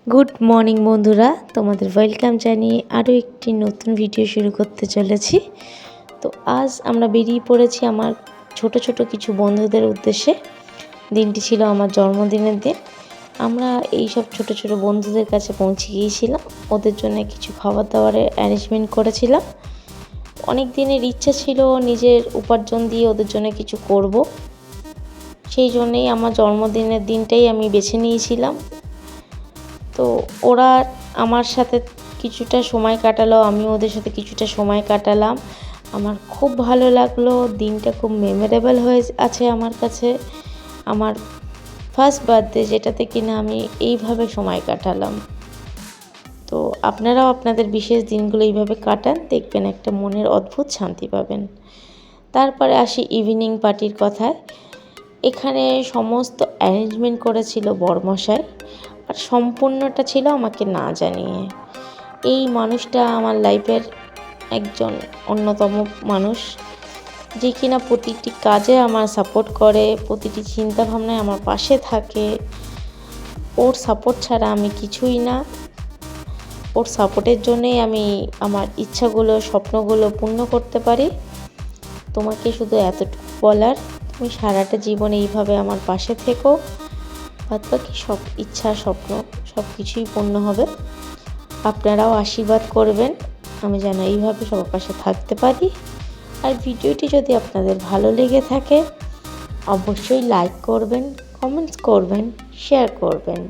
Good morning বন্ধুরা, তোমাদের welcome জানিয়ে আরও একটি নতুন ভিডিও শুরু করতে চলেছি। তো আজ আমরা বেরিয়ে পড়েছি আমার ছোট ছোট কিছু বন্ধুদের উদ্দেশ্যে। দিনটি ছিল আমার জন্মদিনের দিন। আমরা এই সব ছোট ছোট বন্ধুদের কাছে পৌঁছে গিয়েছিলাম, ওদের জন্য কিছু খাবার দাবারের অ্যারেঞ্জমেন্ট করেছিলাম। অনেক দিনের ইচ্ছা ছিল নিজের উপার্জন দিয়ে ওদের জন্য কিছু করব, সেই জন্যেই আমার জন্মদিনের দিনটাই আমি বেছে নিয়েছিলাম। তো ওরা আমার সাথে কিছুটা সময় কাটালো, আমিও ওদের সাথে কিছুটা সময় কাটালাম। আমার খুব ভালো লাগলো, দিনটা খুব মেমোরেবল হয়ে আছে আমার কাছে। আমার ফার্স্ট বার্থডে, যেটাতে কিনা আমি এইভাবে সময় কাটালাম। তো আপনারাও আপনাদের বিশেষ দিনগুলো এইভাবে কাটান, দেখবেন একটা মনের অদ্ভুত শান্তি পাবেন। তারপরে আসি ইভিনিং পার্টির কথায়। এখানে সমস্ত অ্যারেঞ্জমেন্ট করেছিল বরমশাই, আর সম্পূর্ণটা ছিল আমাকে না জানিয়ে। এই মানুষটা আমার লাইফের একজন অন্যতম মানুষ, যে কিনা প্রতিটি কাজে আমার সাপোর্ট করে, প্রতিটি চিন্তাভাবনায় আমার পাশে থাকে। ওর সাপোর্ট ছাড়া আমি কিছুই না। ওর সাপোর্টের জন্যেই আমি আমার ইচ্ছাগুলো, স্বপ্নগুলো পূর্ণ করতে পারি। তোমাকে শুধু এতটুকু বলার, তুমি সারাটা জীবন এইভাবে আমার পাশে থেকো, বাদ বাকি সব ইচ্ছা, স্বপ্ন সব কিছুই পূর্ণ হবে। আপনারাও আশীর্বাদ করবেন আমি যেন এইভাবে সবার পাশে থাকতে পারি। আর ভিডিওটি যদি আপনাদের ভালো লেগে থাকে অবশ্যই লাইক করবেন, কমেন্টস করবেন, শেয়ার করবেন।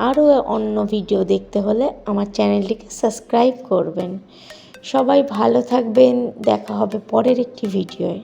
আরও অন্য ভিডিও দেখতে হলে আমার চ্যানেলটিকে সাবস্ক্রাইব করবেন। সবাই ভালো থাকবেন, দেখা হবে পরের একটি ভিডিওয়।